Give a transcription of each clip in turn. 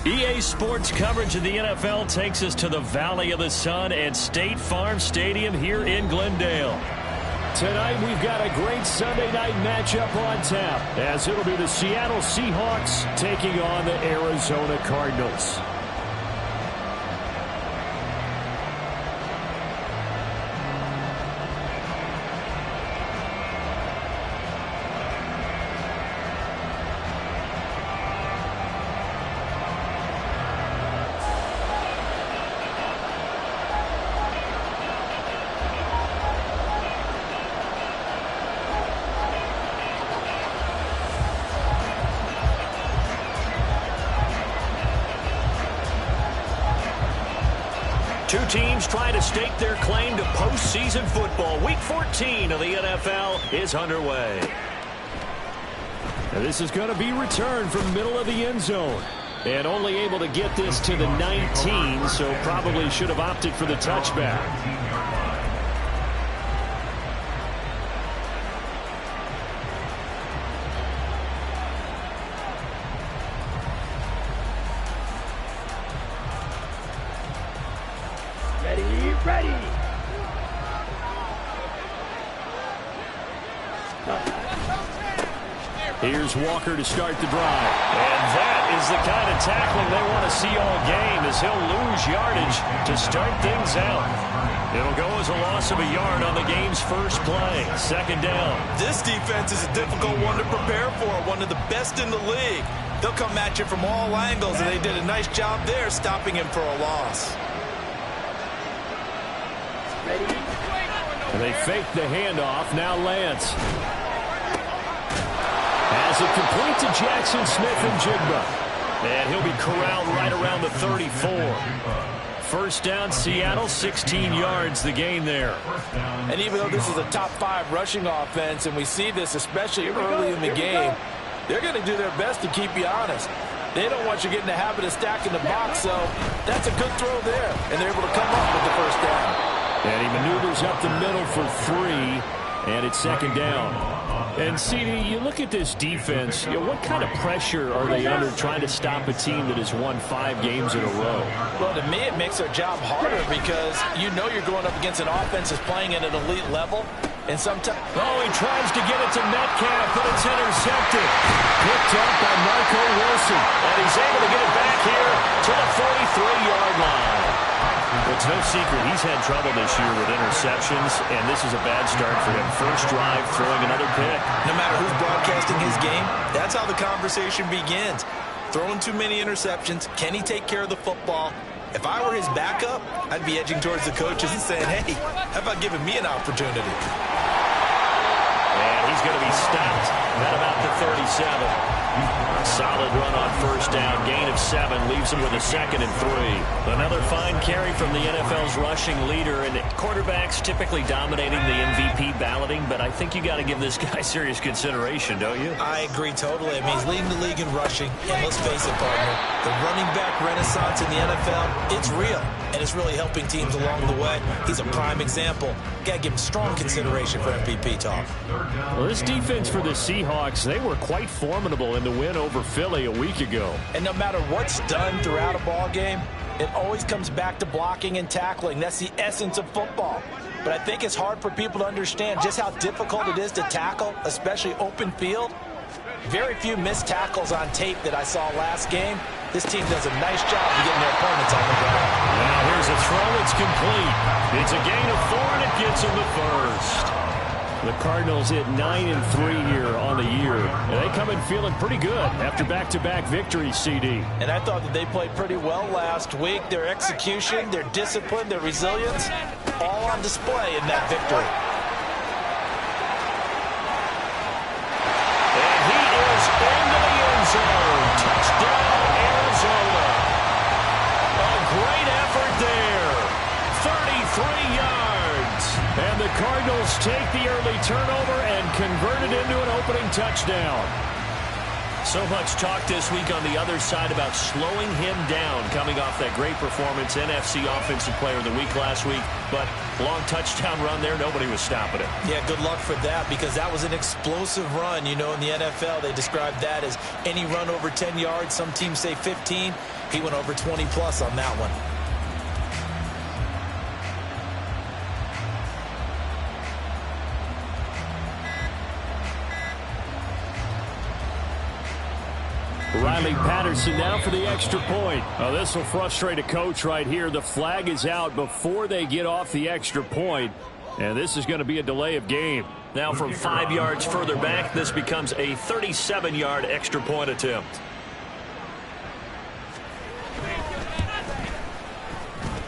EA Sports coverage of the NFL takes us to the Valley of the Sun at State Farm Stadium here in Glendale. Tonight we've got a great Sunday night matchup on tap, as it'll be the Seattle Seahawks taking on the Arizona Cardinals. Two teams trying to stake their claim to postseason football. Week 14 of the NFL is underway. And this is going to be returned from the middle of the end zone. And only able to get this to the 19, so probably should have opted for the touchback. Ready. Here's Walker to start the drive. And that is the kind of tackling they want to see all game, as he'll lose yardage to start things out. It'll go as a loss of a yard on the game's first play. Second down. This defense is a difficult one to prepare for, one of the best in the league. They'll come at you from all angles, and they did a nice job there stopping him for a loss. And they fake the handoff. Now Lance has it complete to Jackson Smith and Jigba. And he'll be corralled right around the 34. First down, Seattle, 16 yards the gain there. And even though this is a top 5 rushing offense, and we see this especially early in the game, they're going to do their best to keep you honest. They don't want you getting the habit of stacking the box, so that's a good throw there. And they're able to come up with the first down. And he maneuvers up the middle for 3, and it's second down. And, CD, you look at this defense, what kind of pressure are they under trying to stop a team that has won 5 games in a row? Well, to me, it makes their job harder because you know you're going up against an offense that's playing at an elite level. And sometimes... Oh, he tries to get it to Metcalf, but it's intercepted. Picked up by Marco Wilson. And he's able to get it back here to the 43-yard line. It's no secret he's had trouble this year with interceptions, and this is a bad start for him. First drive, throwing another pick. No matter who's broadcasting his game, that's how the conversation begins. Throwing too many interceptions, can he take care of the football? If I were his backup, I'd be edging towards the coaches and saying, hey, how about giving me an opportunity? And he's going to be stopped at about the 37. Solid run on first down. Gain of 7 leaves him with a 2nd and 3. Another fine carry from the NFL's rushing leader. And quarterbacks typically dominating the MVP balloting, but I think you got to give this guy serious consideration, don't you? I agree totally. I mean, he's leading the league in rushing. And let's face it, partner, the running back renaissance in the NFL, it's real. And it's really helping teams along the way. He's a prime example. Got to give him strong consideration for MVP talk. Well, this defense for the Seahawks, they were quite formidable in the win over Philly a week ago. And no matter what's done throughout a ball game, it always comes back to blocking and tackling. That's the essence of football. But I think it's hard for people to understand just how difficult it is to tackle, especially open field. Very few missed tackles on tape that I saw last game. This team does a nice job of getting their opponents on the ground. Now here's a throw. It's complete. It's a gain of 4, and it gets him the first. The Cardinals hit 9-3 here on the year. And they come in feeling pretty good after back-to-back victories, CD. And I thought that they played pretty well last week. Their execution, their discipline, their resilience, all on display in that victory. And he is into the end zone. Touchdown, Arizona. A great effort there. 33 yards. And the Cardinals take the early turnover and convert it into an opening touchdown. So much talk this week on the other side about slowing him down coming off that great performance. NFC Offensive Player of the Week last week, but long touchdown run there. Nobody was stopping it. Yeah, good luck for that because that was an explosive run. You know, in the NFL, they describe that as any run over 10 yards. Some teams say 15. He went over 20-plus on that one. Riley Patterson now for the extra point. Oh, this will frustrate a coach right here. The flag is out before they get off the extra point, and this is going to be a delay of game. Now from 5 yards further back, this becomes a 37-yard extra point attempt.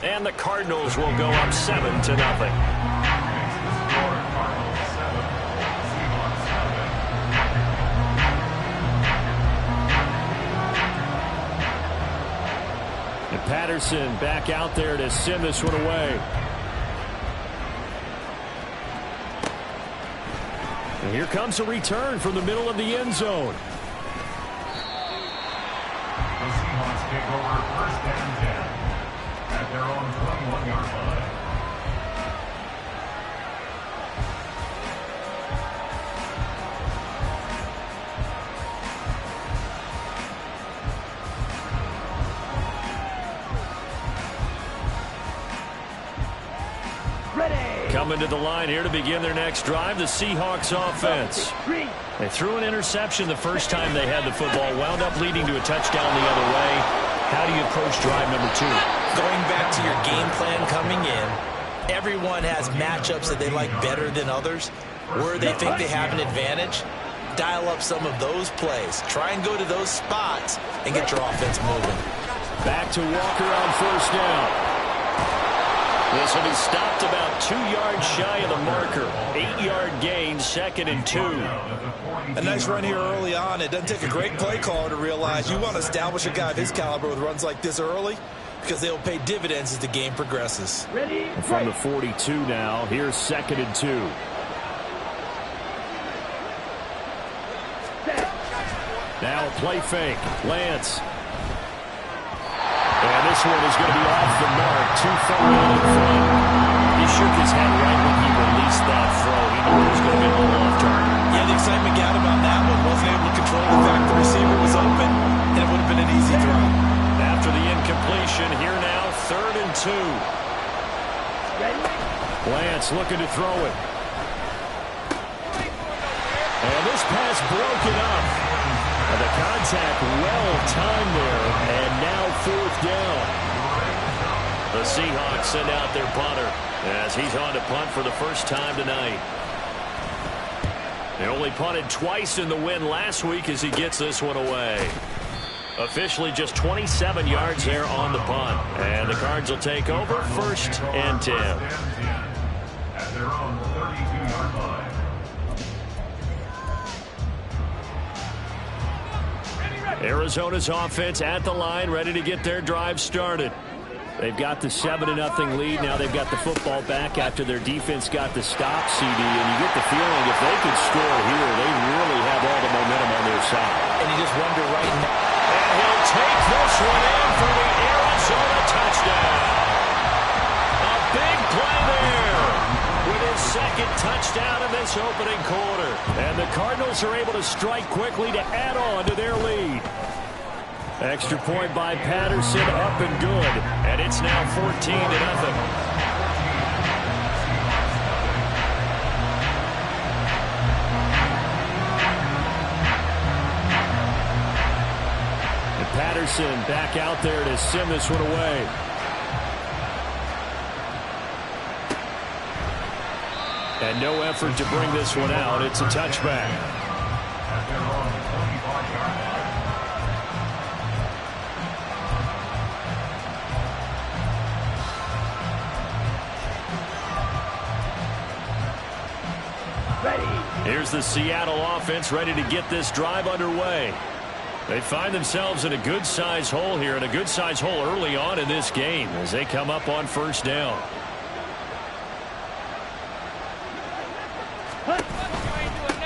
And the Cardinals will go up 7-0. Patterson back out there to send this one away. And here comes a return from the middle of the end zone. The Seahawks take over first and 10 at their own 21-yard line. Coming to the line here to begin their next drive, the Seahawks offense. They threw an interception the first time they had the football, wound up leading to a touchdown the other way. How do you approach drive number 2? Going back to your game plan coming in, everyone has matchups that they like better than others. Where they think they have an advantage, dial up some of those plays. Try and go to those spots and get your offense moving. Back to Walker on first down. This will be stopped about 2 yards shy of the marker. 8-yard gain, 2nd and 2. A nice run here early on. It doesn't take a great play caller to realize you want to establish a guy of his caliber with runs like this early because they'll pay dividends as the game progresses. From the 42 now, here's 2nd and 2. Now a play fake. Lance. And this one is going to be off the mark. Too far out in front. He shook his head right when he released that throw. He knew it was going to be a little off target. Yeah, the excitement got about that one. Wasn't able to control the fact the receiver was open, and it would have been an easy throw. After the incompletion, here now, 3rd and 2. Lance looking to throw it. And this pass broken up. The contact well-timed there, and now 4th down. The Seahawks send out their punter as he's on to punt for the first time tonight. They only punted twice in the win last week as he gets this one away. Officially just 27 yards there on the punt. And the Cards will take over 1st and 10. At their own 32-yard line. Arizona's offense at the line, ready to get their drive started. They've got the 7-0 lead. Now they've got the football back after their defense got the stop, CD. And you get the feeling if they could score here, they really have all the momentum on their side. And you just wonder right now. And he'll take this one in for the Arizona touchdown. A big play there with his 2nd touchdown in this opening quarter. And the Cardinals are able to strike quickly to add on to their lead. Extra point by Patterson, up and good. And it's now 14-0. And Patterson back out there to send this one away. And no effort to bring this one out. It's a touchback. At their own 25-yard line. Here's the Seattle offense ready to get this drive underway. They find themselves in a good-sized hole here, and a good-sized hole early on in this game as they come up on first down.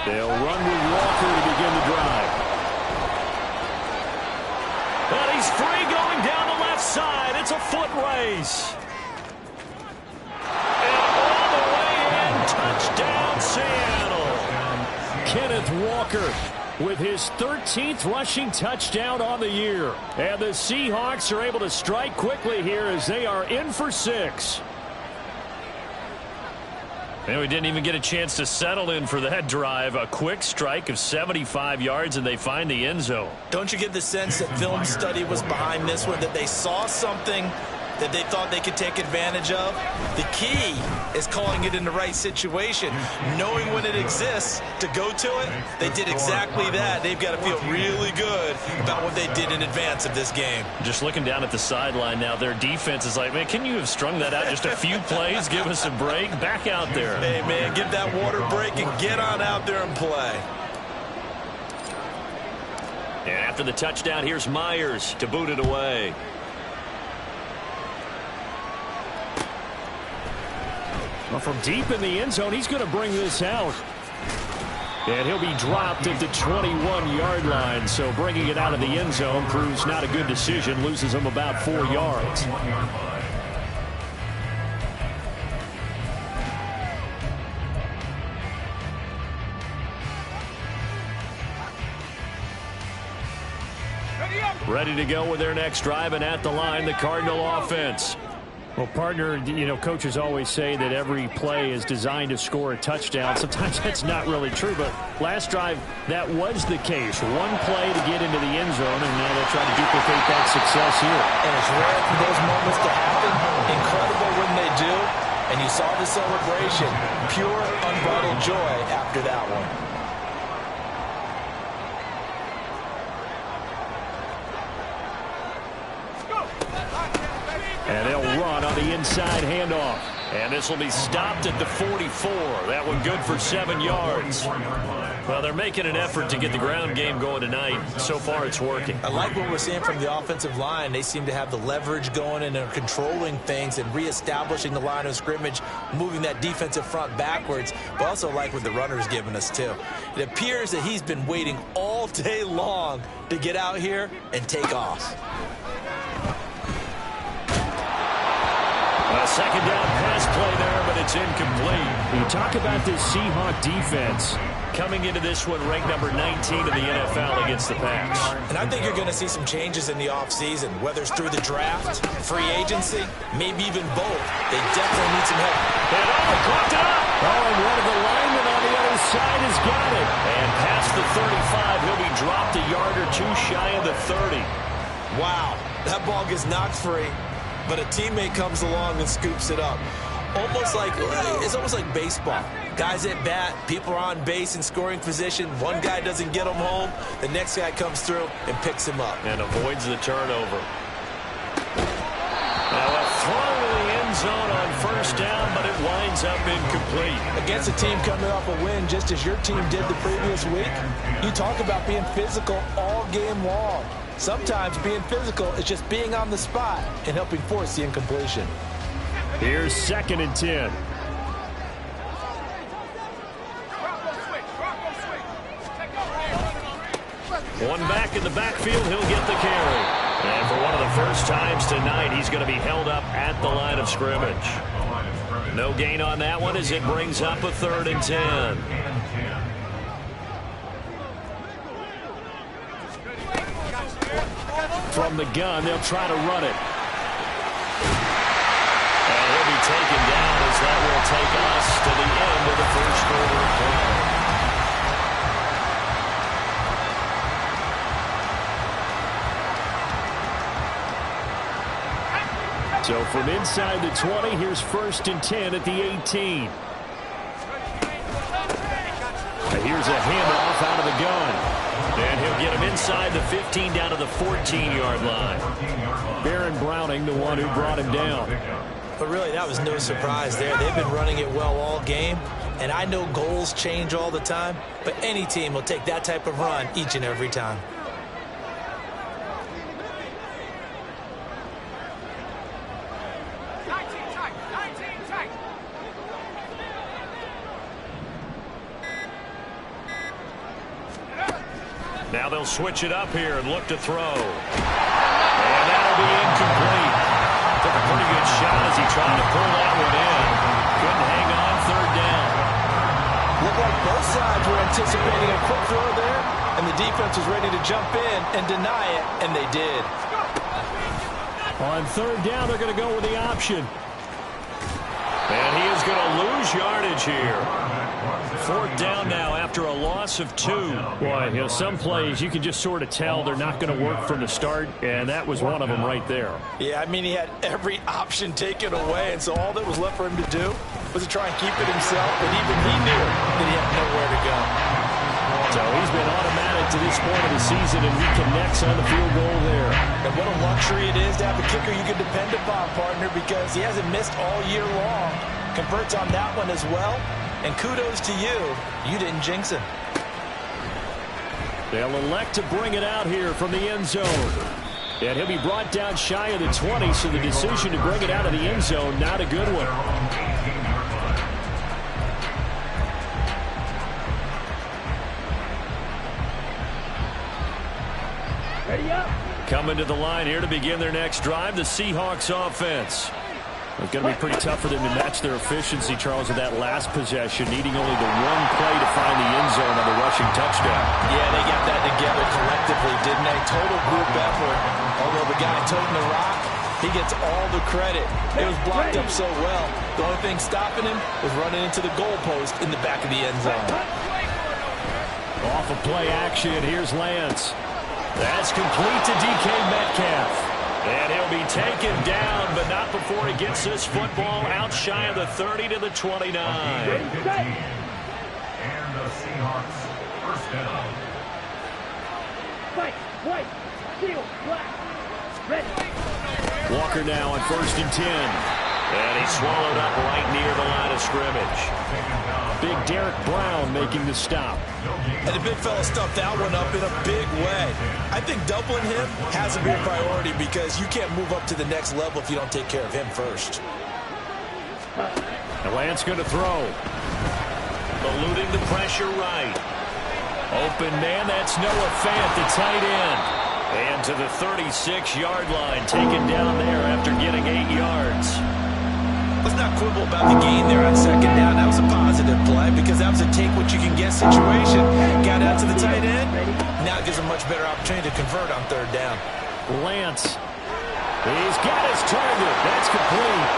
They'll run with Walker to begin the drive. He's free going down the left side. It's a foot race. And all the way in, touchdown Seattle. Kenneth Walker with his 13th rushing touchdown on the year. And the Seahawks are able to strike quickly here as they are in for 6. And we didn't even get a chance to settle in for that drive. A quick strike of 75 yards, and they find the end zone. Don't you get the sense that film study was behind this one, that they saw something that they thought they could take advantage of? The key is calling it in the right situation, knowing when it exists to go to it. They did exactly that. They've got to feel really good about what they did in advance of this game. Just looking down at the sideline now, their defense is like, man, can you have strung that out just a few plays? Give us a break. Back out there. Hey, man, give that water break and get on out there and play. And after the touchdown, here's Myers to boot it away. Well, from deep in the end zone, he's going to bring this out. And he'll be dropped at the 21-yard line. So bringing it out of the end zone proves not a good decision. Loses him about 4 yards. Ready to go with their next drive, and at the line, the Cardinal offense. Well, partner, you know, coaches always say that every play is designed to score a touchdown. Sometimes that's not really true, but last drive, that was the case. One play to get into the end zone, and now they'll try to duplicate that success here. And it's rare for those moments to happen. Incredible when they do. And you saw the celebration. Pure, unbridled joy after that one. And they'll run on the inside handoff. And this will be stopped at the 44. That one good for 7 yards. Well, they're making an effort to get the ground game going tonight. So far, it's working. I like what we're seeing from the offensive line. They seem to have the leverage going, and they're controlling things and reestablishing the line of scrimmage, moving that defensive front backwards. But also like what the runner's giving us, too. It appears that he's been waiting all day long to get out here and take off. A second down pass play there, but it's incomplete. You talk about this Seahawk defense coming into this one ranked number 19 in the NFL against the pass. And I think you're going to see some changes in the offseason, whether it's through the draft, free agency, maybe even both. They definitely need some help. And caught it up. Oh, and one of the linemen on the other side has got it. And past the 35, he'll be dropped a yard or two shy of the 30. Wow, that ball gets knocked free. But a teammate comes along and scoops it up. It's almost like baseball. Guys at bat, people are on base in scoring position. One guy doesn't get him home. The next guy comes through and picks him up. And avoids the turnover. Now a throw to the end zone on first down, but it winds up incomplete. Against a team coming off a win, just as your team did the previous week, you talk about being physical all game long. Sometimes being physical is just being on the spot and helping force the incompletion. Here's 2nd and 10. One back in the backfield, he'll get the carry. And for one of the first times tonight, he's going to be held up at the line of scrimmage. No gain on that one as it brings up a 3rd and 10. From the gun, they'll try to run it. And he'll be taken down as that will take us to the end of the first quarter of play. So from inside the 20, here's 1st and 10 at the 18. Here's a handoff out of the gun. And he'll get him inside the 15 down to the 14-yard line. Baron Browning, the one who brought him down. But really, that was no surprise there. They've been running it well all game. And I know goals change all the time, but any team will take that type of run each and every time. Now they'll switch it up here and look to throw. will be incomplete. Took a pretty good shot as he tried to pull that one in. Couldn't hang on, third down. Looked like both sides were anticipating a quick throw there, and the defense was ready to jump in and deny it, and they did. On third down, they're going to go with the option. And he is going to lose yardage here. Fourth down now after a loss of 2. Boy, you know, some plays you can just sort of tell they're not going to work from the start, and that was one of them right there. Yeah, I mean, he had every option taken away, and so all that was left for him to do was to try and keep it himself, but even he knew that he had nowhere to go. So he's been automatic to this point of the season, and he connects on the field goal there. And what a luxury it is to have a kicker you can depend upon, partner, because he hasn't missed all year long. Converts on that one as well. And kudos to you. You didn't jinx him. They'll elect to bring it out here from the end zone. And he'll be brought down shy of the 20, so the decision to bring it out of the end zone, not a good one. Ready up. Coming to the line here to begin their next drive, the Seahawks offense. It's going to be pretty tough for them to match their efficiency, Charles, with that last possession, needing only the one play to find the end zone on the rushing touchdown. Yeah, they got that together collectively, didn't they? Total group effort. Although the guy toting the rock, he gets all the credit. It was blocked up so well. The only thing stopping him was running into the goalpost in the back of the end zone. Off of play action, here's Lance. That's complete to DK Metcalf. And he'll be taken down, but not before he gets this football out shy of the 30 to the 29. And the Seahawks first down. Fight, white, steel, black. Ready. Walker now on 1st and 10. And he's swallowed up right near the line of scrimmage. Big Derek Brown making the stop. And the big fella stuffed that one up in a big way. I think doubling him has to be a priority because you can't move up to the next level if you don't take care of him first. And Lance going to throw. Eluding the pressure right. Open man, that's Noah Fant, the tight end. And to the 36-yard line, taken down there after getting 8 yards. Let's not quibble about the gain there on second down. That was a positive play because that was a take-what-you-can-get situation. Got out to the tight end. Now it gives a much better opportunity to convert on third down. Lance. He's got his target. That's complete.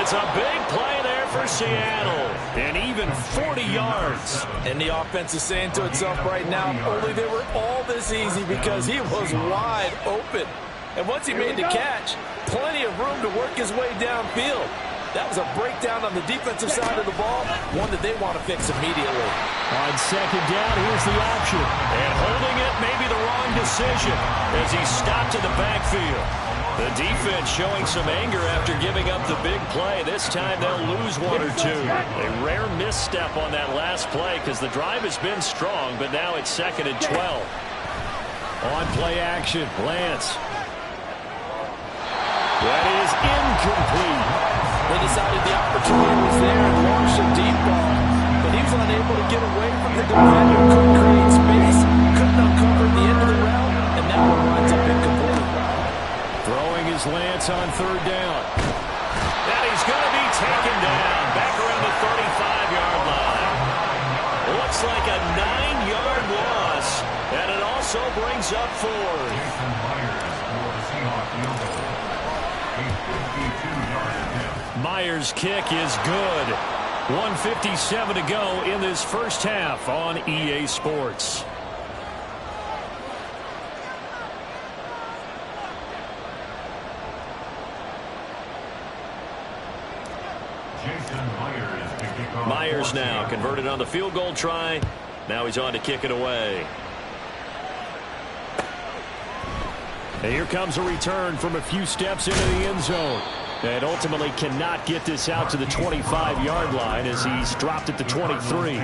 It's a big play there for Seattle. And even 40 yards. And the offense is saying to itself right now, only they were all this easy because he was wide open. And once he made the catch, plenty of room to work his way downfield. That was a breakdown on the defensive side of the ball, one that they want to fix immediately. On second down, here's the option. And holding it may be the wrong decision as he stopped in the backfield. The defense showing some anger after giving up the big play. This time they'll lose 1 or 2. A rare misstep on that last play because the drive has been strong, but now it's 2nd and 12. On play action, Lance. That is incomplete. They decided the opportunity was there and launched a deep ball, but he was unable to get away from the defender, couldn't create space, couldn't uncover the end of the route, and that one winds up incomplete. Throwing his Lance on third down. And he's going to be taken down back around the 35-yard line. Looks like a 9-yard loss, and it also brings up 4. Myers' kick is good. 1:57 to go in this first half on EA Sports. Myers now converted on the field goal try. Now he's on to kick it away. And here comes a return from a few steps into the end zone. And ultimately cannot get this out to the 25-yard line as he's dropped at the 23.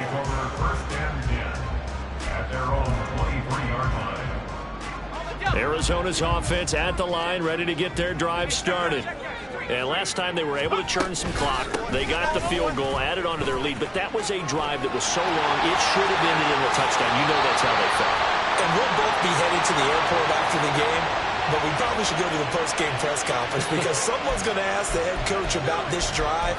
Arizona's offense at the line, ready to get their drive started. And last time they were able to churn some clock. They got the field goal, added on to their lead, but that was a drive that was so long, it should have ended in a touchdown. You know that's how they felt. And we'll both be headed to the airport after the game, but we probably should go to the post-game press conference because someone's going to ask the head coach about this drive,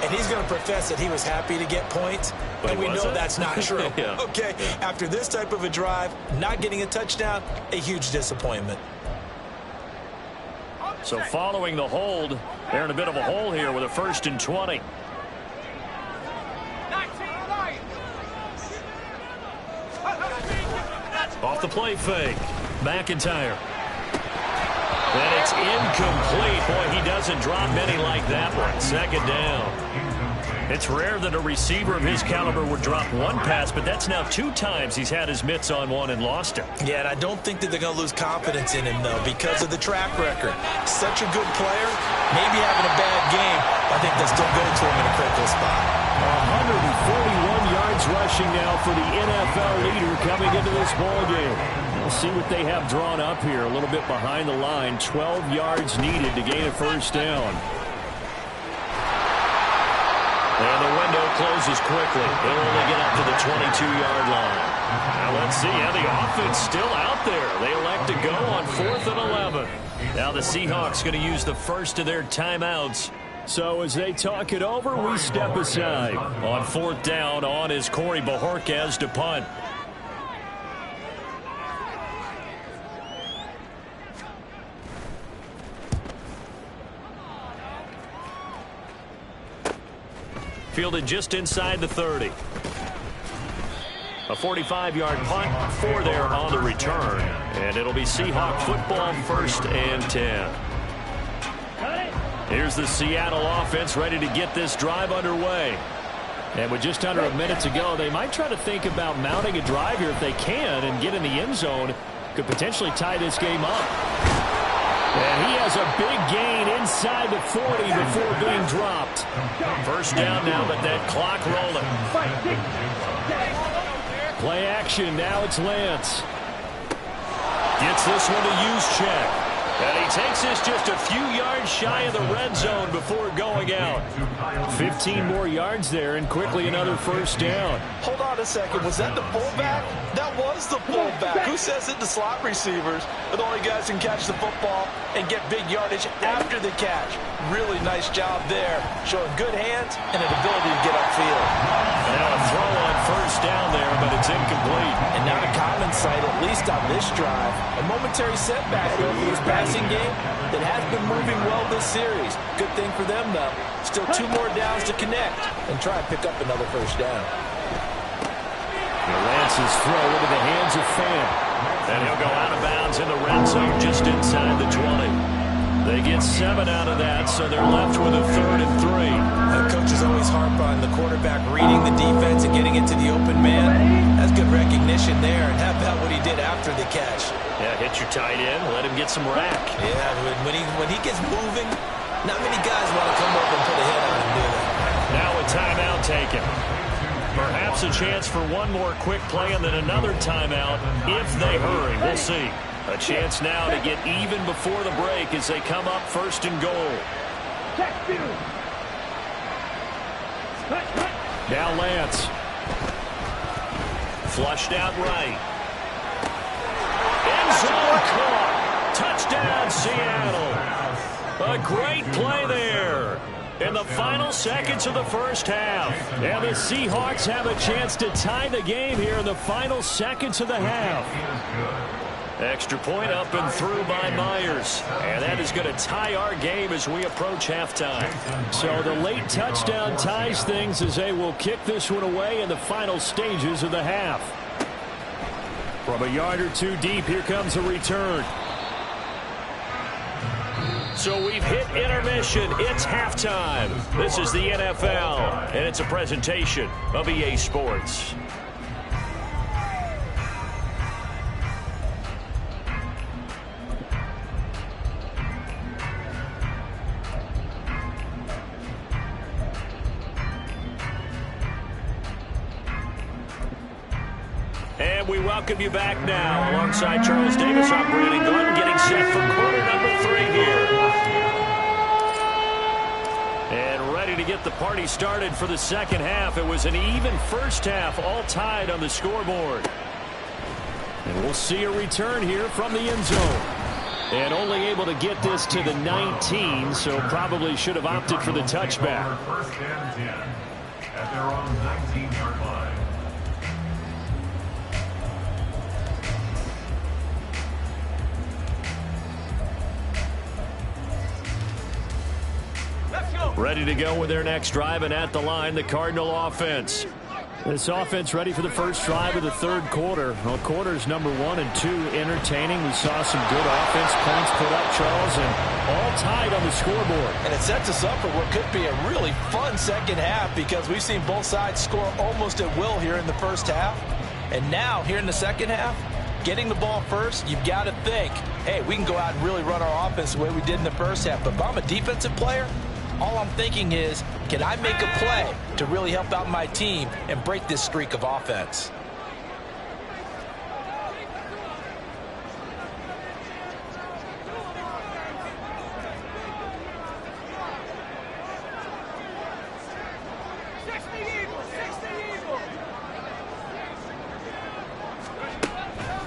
and he's going to profess that he was happy to get points, and we know that's not true. Yeah. Okay, after this type of a drive, not getting a touchdown, a huge disappointment. So following the hold, they're in a bit of a hole here with a 1st and 20. Off the play fake. McIntyre. And it's incomplete. Boy, he doesn't drop many like that one. 2nd down. It's rare that a receiver of his caliber would drop one pass, but that's now 2 times he's had his mitts on one and lost it. Yeah, and I don't think that they're going to lose confidence in him, though, because of the track record. Such a good player, maybe having a bad game, I think they'll still go to him in a critical spot. 141 yards rushing now for the NFL leader coming into this ball game. We'll see what they have drawn up here. A little bit behind the line. 12 yards needed to gain a 1st down. And the window closes quickly. They'll only get up to the 22-yard line. Now let's see how the offense still out there. They elect to go on 4th and 11. Now the Seahawks going to use the first of their timeouts. So as they talk it over, we step aside. On 4th down, on is Corey Bajorquez to punt. Fielded just inside the 30. A 45-yard punt, 4 there on the return. And it'll be Seahawk football, 1st and 10. Here's the Seattle offense ready to get this drive underway. And with just under a minute to go, they might try to think about mounting a drive here if they can and get in the end zone. Could potentially tie this game up. And he has a big gain inside the 40 before being dropped. 1st down now, but that clock rolling. Play action, now it's Lance. Gets this one to use check. And he takes this just a few yards shy of the red zone before going out. 15 more yards there, and quickly another 1st down. Hold on a second. Was that the fullback? That was the fullback. Who says that the slot receivers are the only guys who can catch the football and get big yardage after the catch? Really nice job there, showing good hands and an ability to get upfield. Now a throw on 1st down there, but it's incomplete. And not a common sight, at least on this drive. A momentary setback here for this passing game that has been moving well this series. Good thing for them, though. Still 2 more downs to connect and try and pick up another 1st down. Lance's throw into the hands of Pham. And he'll go out of bounds in the red zone just inside the 20. They get 7 out of that, so they're left with a 3rd and 3. The coaches always harp on the quarterback reading the defense and getting into the open man. That's good recognition there, and how about what he did after the catch? Yeah, hit your tight end, let him get some rack. Yeah, when he gets moving, not many guys want to come up and put a hit on him, do they? Now a timeout taken. Perhaps a chance for one more quick play and then another timeout if they hurry. We'll see. A chance now to get even before the break as they come up 1st and goal. Now Lance. Flushed out right. End zone caught. Touchdown Seattle. A great play there. In the final seconds of the 1st half. And the Seahawks have a chance to tie the game here in the final seconds of the half. Extra point up and through by Myers. And that is going to tie our game as we approach halftime. So the late touchdown ties things as they will kick this one away in the final stages of the half. From a yard or 2 deep, here comes a return. So we've hit intermission. It's halftime. This is the NFL, and it's a presentation of EA Sports. And we welcome you back now. Alongside Charles Davis, I'm Brandon Glenn, getting set for quarter number 3 here. And ready to get the party started for the 2nd half. It was an even 1st half, all tied on the scoreboard. And We'll see a return here from the end zone. And only able to get this to the 19, so probably should have opted for the touchback. First and 10 at their own 19-yard line. Ready to go with their next drive, and at the line, the Cardinal offense. This offense ready for the first drive of the third quarter. Well, quarters number 1 and 2 entertaining. We saw some good offense points put up, Charles, and all tied on the scoreboard. And it sets us up for what could be a really fun second half because we've seen both sides score almost at will here in the first half. And now, here in the second half, getting the ball first, you've got to think, hey, we can go out and really run our offense the way we did in the first half. But if I'm a defensive player, all I'm thinking is, can I make a play to really help out my team and break this streak of offense?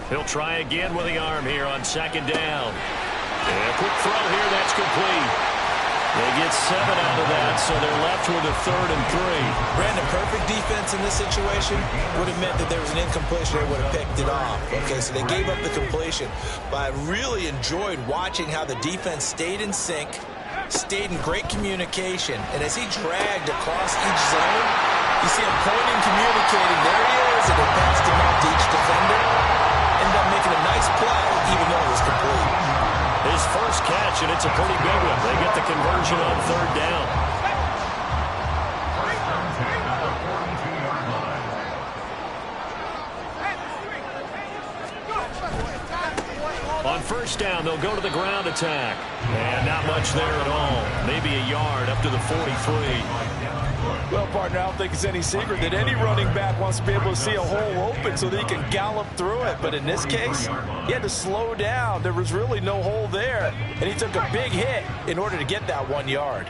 He'll try again with the arm here on second down. And a quick throw here, that's complete. They get 7 out of that, so they're left with a 3rd and 3. Brandon, perfect defense in this situation would have meant that there was an incompletion. They would have picked it off. Okay, so they gave up the completion. But I really enjoyed watching how the defense stayed in sync, stayed in great communication. And as he dragged across each zone, you see him pointing, communicating. There he is, and they passed him out to each defender. Ended up making a nice play, even though it was complete. His first catch, and it's a pretty big one. They get the conversion on 3rd down. First and 10 at the 42-yard line. On first down, they'll go to the ground attack. And not much there at all. Maybe a yard up to the 43. Well, partner, I don't think it's any secret that any running back wants to be able to see a hole open so that he can gallop through it. But in this case, he had to slow down. There was really no hole there, and he took a big hit in order to get that 1 yard.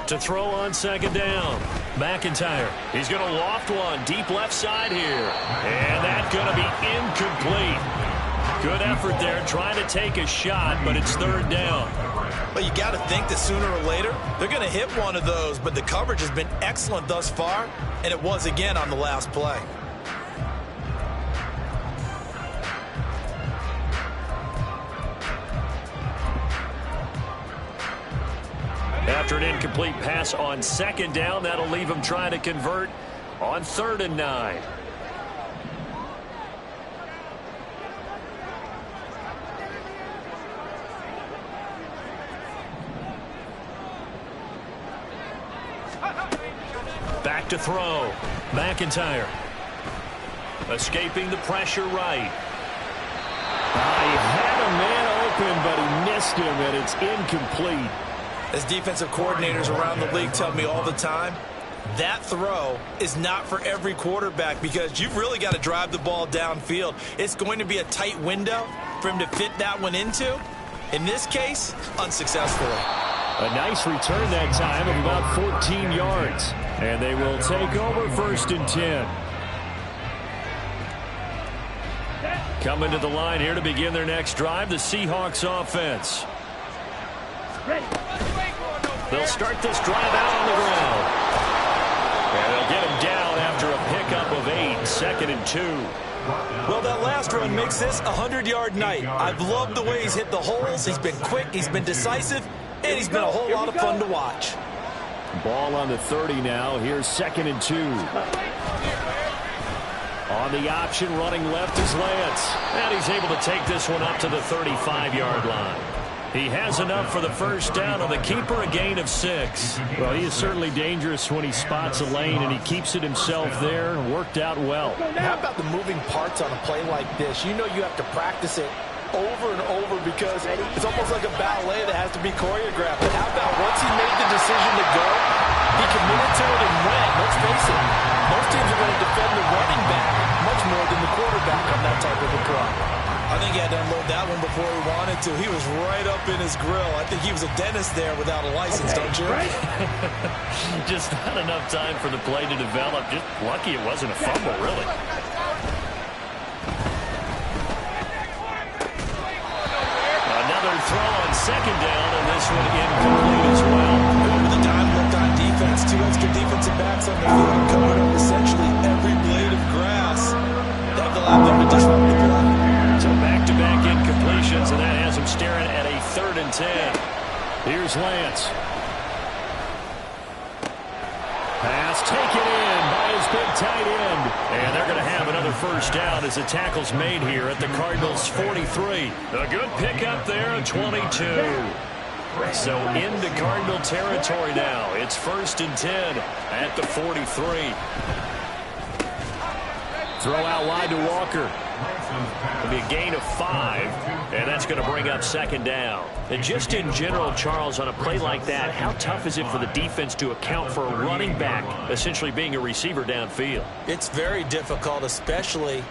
To throw on second down. McIntyre. He's going to loft one deep left side here. And that's going to be incomplete. Good effort there trying to take a shot, but it's 3rd down. Well, you got to think that sooner or later they're going to hit one of those, but the coverage has been excellent thus far, and it was again on the last play. After an incomplete pass on second down, that'll leave him trying to convert on 3rd and 9. Back to throw. McIntyre. Escaping the pressure right. He had a man open, but he missed him, and it's incomplete. As defensive coordinators around the league tell me all the time, that throw is not for every quarterback because you've really got to drive the ball downfield. It's going to be a tight window for him to fit that one into. In this case, unsuccessfully. A nice return that time of about 14 yards. And they will take over 1st and 10. Coming to the line here to begin their next drive, the Seahawks offense. They'll start this drive out on the ground. And they'll get him down after a pickup of 8, 2nd and 2. Well, that last run makes this a 100-yard night. I've loved the way he's hit the holes. He's been quick, he's been decisive, and he's been a whole lot of fun to watch. Ball on the 30 now. Here's 2nd and 2. On the option, running left is Lance. And he's able to take this one up to the 35-yard line. He has enough for the first down on the keeper, a gain of 6. Well, he is certainly dangerous when he spots a lane, and he keeps it himself there and worked out well. How about the moving parts on a play like this? You know you have to practice it over and over because it's almost like a ballet that has to be choreographed. But how about once he made the decision to go, he committed to it and went. Let's face it, most teams are going to defend the running back much more than the quarterback on that type of a play. I think he had to unload that one before he wanted to. He was right up in his grill. I think he was a dentist there without a license, don't you? Right. Just not enough time for the play to develop. Just lucky it wasn't a fumble, really. Another throw on second down, and this one incomplete as well. With the dime left on defense, 2 extra defensive backs on the field covered up essentially every blade of grass. That allowed them to disrupt the play. So back-to-back incompletions, and that has him staring at a 3rd and 10. Here's Lance. Pass taken in by his big tight end. And they're going to have another first down as the tackle's made here at the Cardinals' 43. A good pickup there at 22. So into Cardinal territory now. It's 1st and 10 at the 43. Throw out wide to Walker. It'll be a gain of 5, and that's going to bring up 2nd down. And just in general, Charles, on a play like that, how tough is it for the defense to account for a running back essentially being a receiver downfield? It's very difficult, especially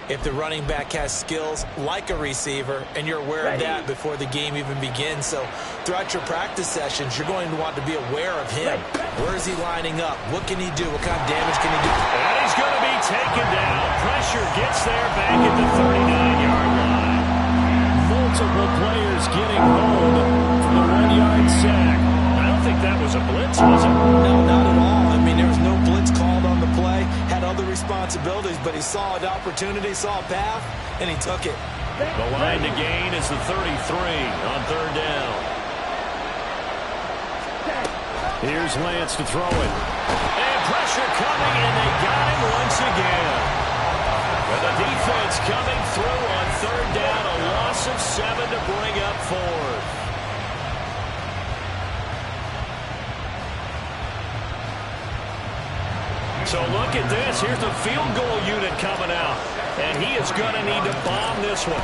if the running back has skills like a receiver, and you're aware of that before the game even begins. So throughout your practice sessions, you're going to want to be aware of him. Where is he lining up? What can he do? What kind of damage can he do? And he's going to be taken down. Pressure gets there back at the 39-yard line. Multiple players getting home for the 1-yard sack. I don't think that was a blitz, was it? No, not at all. I mean, there was no blitz called on the play. Had other responsibilities, but he saw an opportunity, saw a path, and he took it. The line to gain is the 33 on 3rd down. Here's Lance to throw it. And pressure coming, and they got him once again. And the defense coming through on 3rd down, a loss of 7 to bring up 4th. So look at this. Here's the field goal unit coming out. And he is going to need to bomb this one.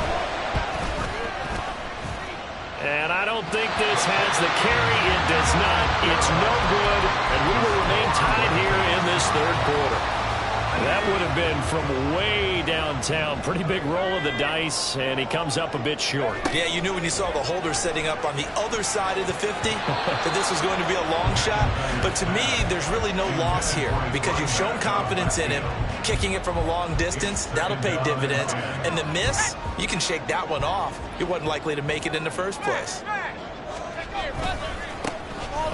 And I don't think this has the carry. It does not. It's no good. And we will remain tied here in this 3rd quarter. That would have been from way downtown. Pretty big roll of the dice, and he comes up a bit short. Yeah, you knew when you saw the holder setting up on the other side of the 50 that this was going to be a long shot. But to me, there's really no loss here because you've shown confidence in him. Kicking it from a long distance, that'll pay dividends. And the miss, you can shake that one off. He wasn't likely to make it in the first place.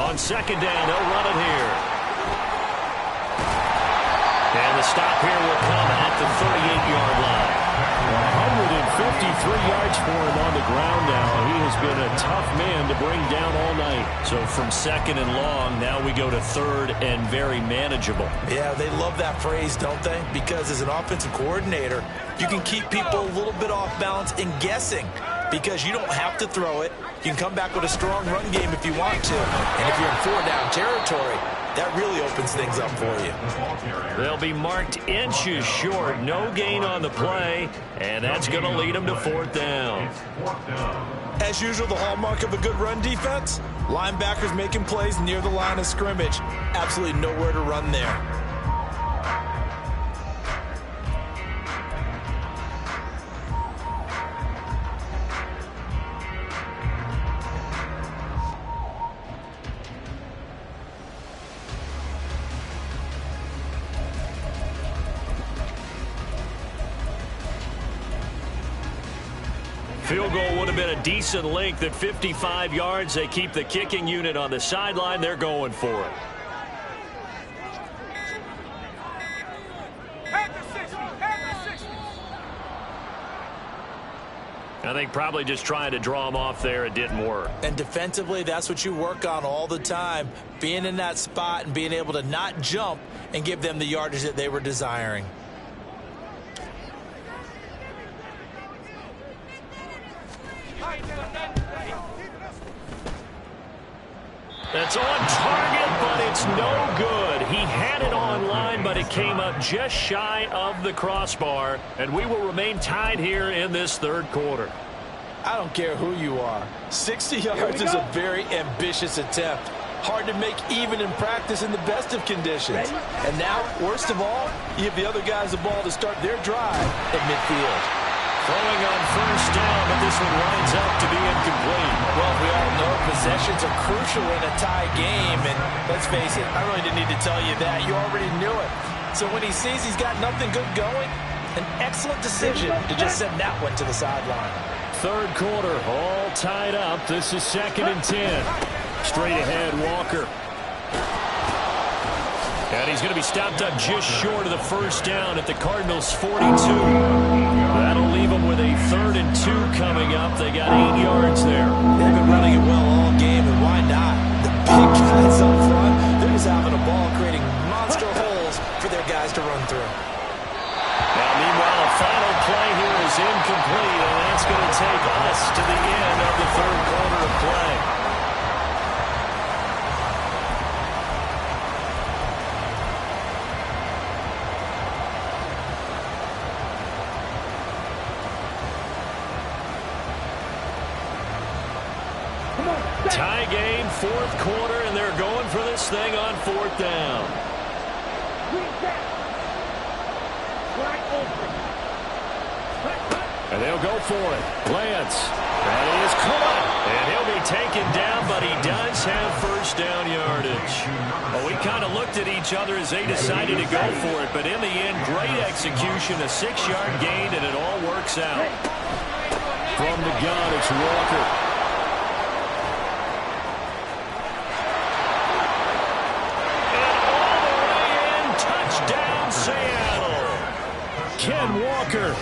On 2nd down, they'll run it here. And the stop here will come at the 38-yard line. 153 yards for him on the ground now. He has been a tough man to bring down all night. So from 2nd and long, now we go to 3rd and very manageable. Yeah, they love that phrase, don't they? Because as an offensive coordinator, you can keep people a little bit off balance and guessing because you don't have to throw it. You can come back with a strong run game if you want to. And if you're in 4-down territory, that really opens things up for you. They'll be marked inches short. No gain on the play, and that's going to lead them to 4th down. As usual, the hallmark of a good run defense, linebackers making plays near the line of scrimmage. Absolutely nowhere to run there. Field goal would have been a decent length at 55 yards. They keep the kicking unit on the sideline. They're going for it. I think probably just trying to draw him off there. It didn't work. And defensively, that's what you work on all the time. Being in that spot and being able to not jump and give them the yardage that they were desiring. That's on target, but it's no good. He had it on line, but it came up just shy of the crossbar, and we will remain tied here in this 3rd quarter. I don't care who you are. 60 yards is a very ambitious attempt. Hard to make even in practice in the best of conditions. And now, worst of all, you give the other guys the ball to start their drive at midfield. Throwing on first down, but this one winds up to be incomplete. Well, we all know possessions are crucial in a tie game, and let's face it, I really didn't need to tell you that. You already knew it. So when he sees he's got nothing good going, an excellent decision to just send that one to the sideline. Third quarter, all tied up. This is 2nd and 10. Straight ahead, Walker. And he's going to be stopped up just short of the first down at the Cardinals' 42. That'll leave them with a 3rd and 2 coming up. They got 8 yards there. They've been running it well all game, and why not? The big guys up front, they're just having a ball, creating monster holes for their guys to run through. Now, meanwhile, a final play here is incomplete, and that's going to take us to the end of the 3rd quarter of play. Tie game, 4th quarter, and they're going for this thing on 4th down. And they'll go for it. Lance. That is caught. And he'll be taken down, but he does have first down yardage. Well, we kind of looked at each other as they decided to go for it, but in the end, great execution, a 6-yard gain, and it all works out. From the gun, it's Walker. Seattle. Ken Walker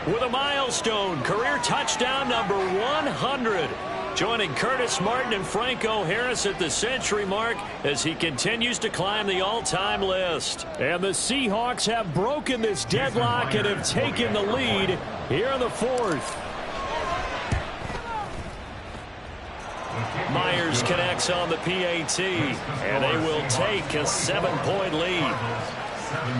with a milestone career touchdown number 100, joining Curtis Martin and Franco Harris at the century mark as he continues to climb the all-time list. And the Seahawks have broken this deadlock and have taken the lead here in the 4th. Myers connects on the PAT, and they will take a 7-point lead. 17.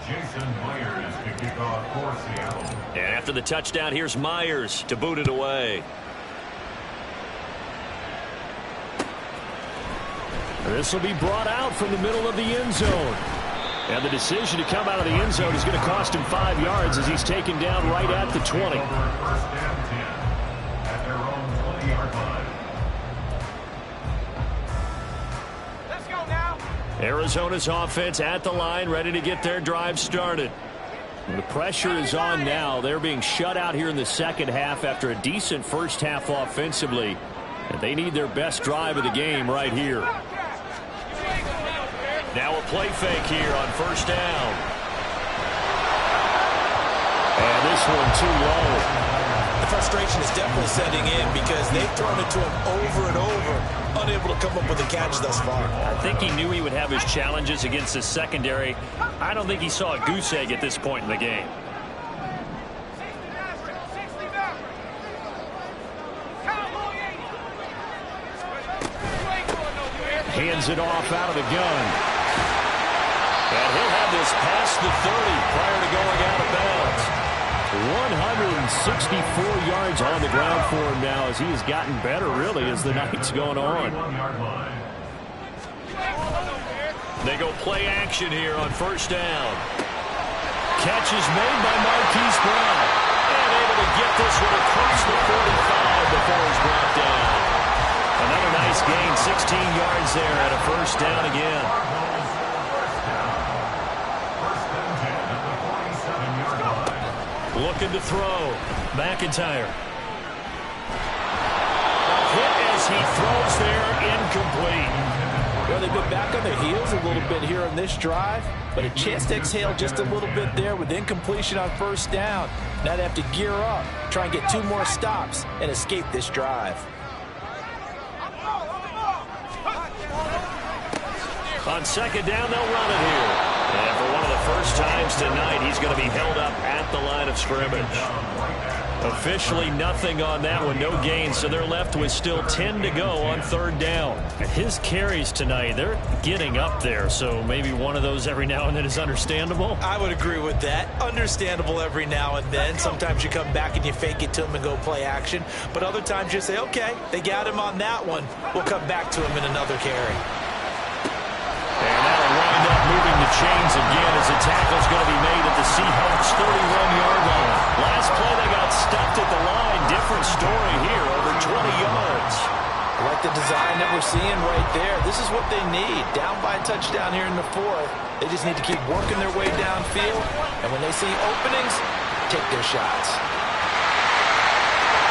Jason Myers to kick off for Seattle. And after the touchdown, here's Myers to boot it away. This will be brought out from the middle of the end zone. And the decision to come out of the end zone is going to cost him 5 yards as he's taken down right at the 20. First down 10 at their own 20-yard line. Let's go now. Arizona's offense at the line, ready to get their drive started. The pressure is on now. They're being shut out here in the second half after a decent first half offensively. And they need their best drive of the game right here. Now a play fake here on first down. And this one too low. The frustration is definitely setting in because they've thrown it to him over and over, unable to come up with a catch thus far. I think he knew he would have his challenges against his secondary. I don't think he saw a goose egg at this point in the game. Hands it off out of the gun. And he'll have this past the 30 prior to going out of bounds. 164 yards on the ground for him now as he has gotten better, really, as the night's going on. They go play action here on first down. Catch is made by Marquise Brown. And able to get this one across the 45 before he's brought down. Another nice gain, 16 yards there at a first down again. Looking to throw. McIntyre. Hit as he throws there, incomplete. Well, they've been back on their heels a little bit here on this drive, but a chance to exhale just a little bit there with incompletion on first down. Now they have to gear up, try and get 2 more stops, and escape this drive. On second down, they'll run it here. And for one of the first times tonight, he's going to be held up at the line of scrimmage. Officially nothing on that one, no gain, so they're left with still 10 to go on third down. His carries tonight, they're getting up there, so maybe one of those every now and then is understandable. I would agree with that. Understandable every now and then. Sometimes you come back and you fake it to him and go play action, but other times you say, okay, they got him on that one. We'll come back to him in another carry. And that'll wind up moving the chains again as the tackle's going to be made at the Seahawks' 31-yard line. Last play, they got stuffed at the line. Different story here, over 20 yards. I like the design that we're seeing right there. This is what they need. Down by a touchdown here in the fourth. They just need to keep working their way downfield. And when they see openings, take their shots.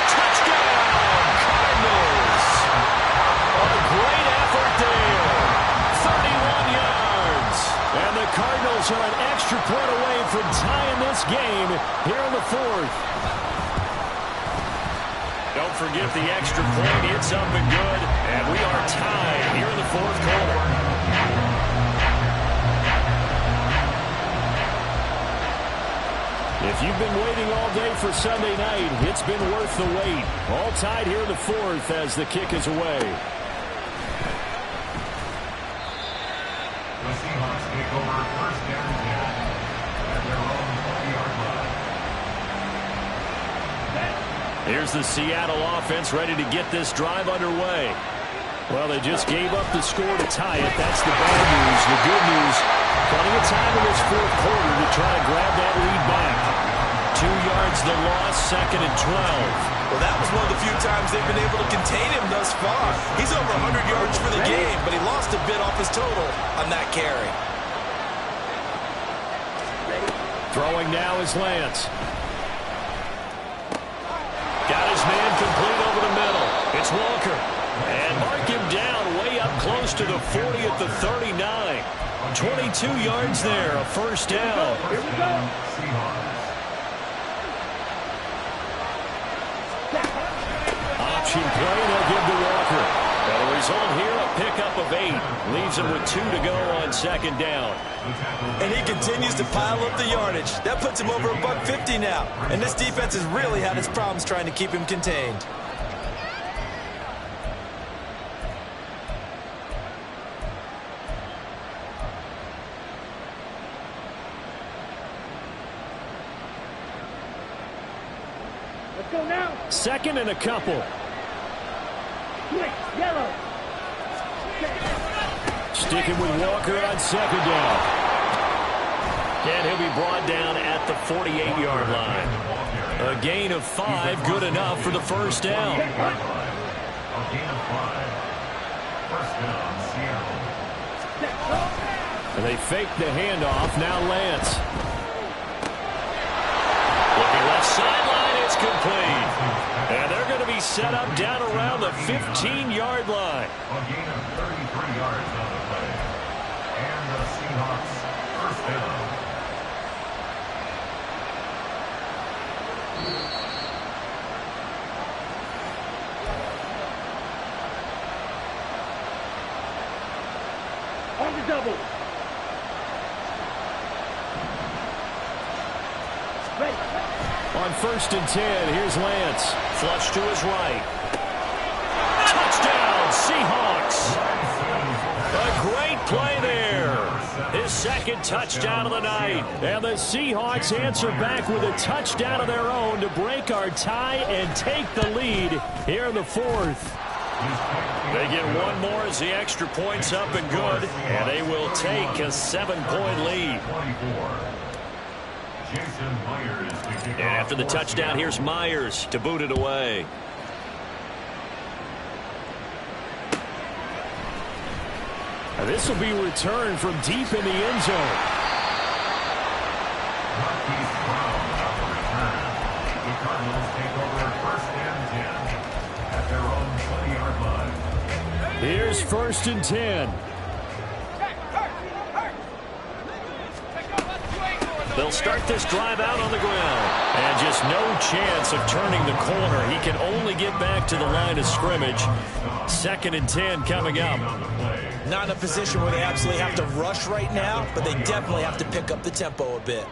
Touchdown, Cardinals. A great effort there. 31 yards. And the Cardinals are an extra point away from tying this game here in the fourth. Don't forget the extra point. It's up and good. And we are tied here in the fourth quarter. If you've been waiting all day for Sunday night, it's been worth the wait. All tied here in the fourth as the kick is away. The Seahawks take over first down and 10 at their own 20-yard line. Here's the Seattle offense ready to get this drive underway. Well, they just gave up the score to tie it. That's the bad news. The good news, plenty of time in this fourth quarter to try to grab that lead back. 2 yards the loss, second and 12. Well, that was one of the few times they've been able to contain him thus far. He's over 100 yards for the game, but he lost a bit off his total on that carry. Throwing now is Lance. Got his man complete over the middle. It's Walker. And mark him down way up close to the 40 at the 39. 22 yards there, a first down. Here we go. Seahawks. Option play, they'll give to Walker. And the result here, a pickup of 8. Leaves him with 2 to go on second down. And he continues to pile up the yardage. That puts him over $150 now. And this defense has really had its problems trying to keep him contained. Let's go now. Second and a couple. Quick, yellow. Sticking with Walker on second down. And he'll be brought down at the 48-yard line. A gain of 5, good enough for the first down. A gain of 5. First down, Seattle. And they fake the handoff. Now Lance. Looking left sideline, it's complete. And they're going to be set up down around the 15-yard line. A gain of 33 yards on the play. And the Seahawks first down. On the double. Ready. On first and 10, here's Lance. Flush to his right. Touchdown, Seahawks. A great play there. His second touchdown of the night. And the Seahawks answer back with a touchdown of their own to break our tie and take the lead here in the fourth. They get one more as the extra point's up and good. And they will take a 7-point lead. And after the touchdown, here's Myers to boot it away. And this will be returned from deep in the end zone. The Cardinals take over first and 10 at their own 20-yard line. Here's first and 10. They'll start this drive out on the ground. And just no chance of turning the corner. He can only get back to the line of scrimmage. Second and 10 coming up. Not in a position where they absolutely have to rush right now, but they definitely have to pick up the tempo a bit.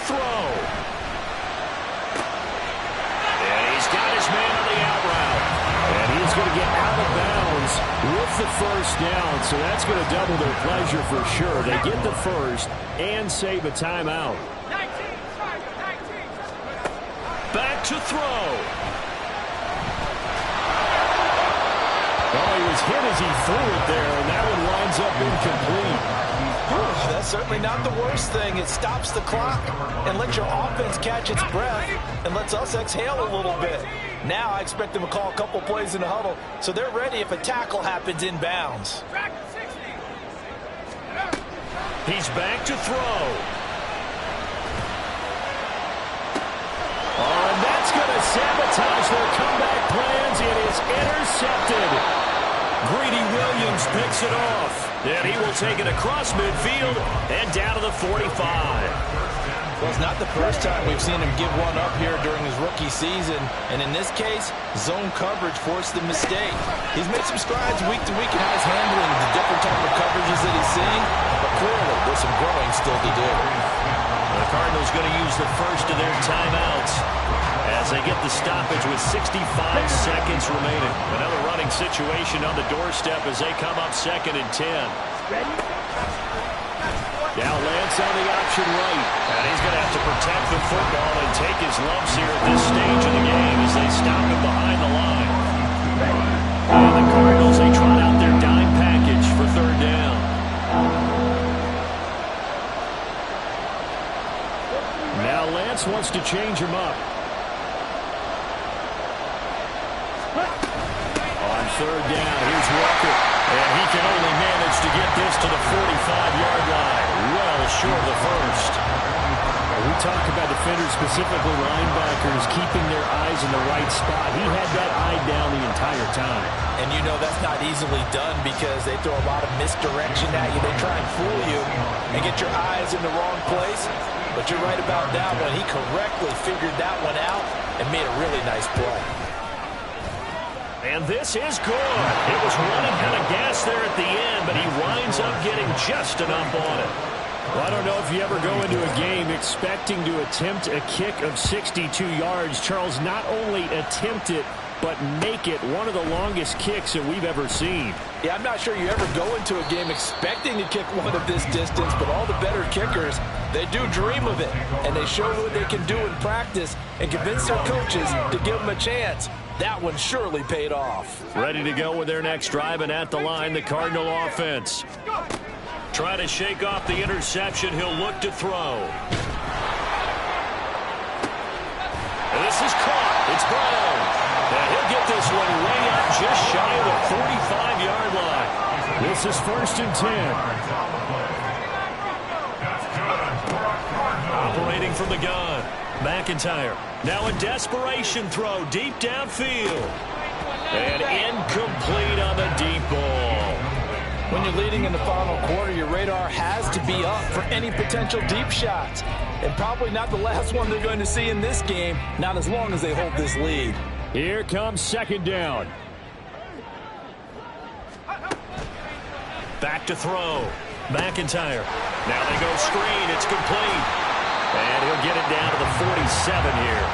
throw. And he's got his man on the out route. And he's going to get out of bounds with the first down. So that's going to double their pleasure for sure. They get the first and save a timeout. Back to throw. Oh, he was hit as he threw it there, and that one winds up incomplete. That's certainly not the worst thing. It stops the clock and lets your offense catch its breath and lets us exhale a little bit. Now I expect them to call a couple plays in the huddle so they're ready if a tackle happens inbounds. He's back to throw. Oh, and that's going to sabotage their comeback plans. It is intercepted. Greedy Williams picks it off. And he will take it across midfield and down to the 45. Well, it's not the first time we've seen him give one up here during his rookie season. And in this case, zone coverage forced the mistake. He's made some strides week to week in how he's handling the different type of coverages that he's seeing. But clearly, there's some growing still to do. The Cardinals going to use the first of their timeouts as they get the stoppage with 65 seconds remaining. Another running situation on the doorstep as they come up 2nd and 10. Now Lance on the option right. And he's going to have to protect the football and take his lumps here at this stage of the game as they stop him behind the line. And the Cardinals, they trot out their dime package for 3rd down. Now Lance wants to change him up. On 3rd down, here's Walker. And he can only manage to get this to the 45-yard line. Well short of the first. We talk about defenders, specifically linebackers, keeping their eyes in the right spot. He had that eye down the entire time. And you know that's not easily done because they throw a lot of misdirection at you. They try and fool you and get your eyes in the wrong place. But you're right about that one. He correctly figured that one out and made a really nice play. And this is good. It was running kind of gas there at the end, but he winds up getting just enough on it. Well, I don't know if you ever go into a game expecting to attempt a kick of 62 yards. Charles, not only attempt it, but make it one of the longest kicks that we've ever seen. Yeah, I'm not sure you ever go into a game expecting to kick one of this distance, but all the better kickers, they do dream of it, and they show what they can do in practice and convince their coaches to give them a chance. That one surely paid off. Ready to go with their next drive, and at the line, the Cardinal offense. Try to shake off the interception. He'll look to throw. And this is caught. It's Brown. And he'll get this one way up just shy of the 45-yard line. This is 1st and 10. Operating from the gun. McIntyre. Now a desperation throw deep downfield. And incomplete on the deep ball. When you're leading in the final quarter, your radar has to be up for any potential deep shots. And probably not the last one they're going to see in this game, not as long as they hold this lead. Here comes 2nd down. Back to throw. McIntyre. Now they go screen. It's complete. And he'll get it down to the 47 here.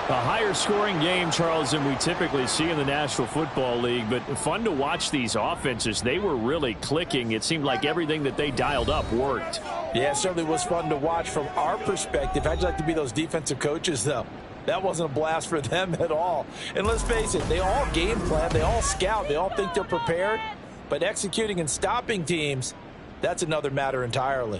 A higher scoring game, Charles, than we typically see in the National Football League, but fun to watch these offenses. They were really clicking. It seemed like everything that they dialed up worked. Yeah, it certainly was fun to watch from our perspective. I'd like to be those defensive coaches, though. That wasn't a blast for them at all. And let's face it, they all game plan, they all scout, they all think they're prepared. But executing and stopping teams, that's another matter entirely.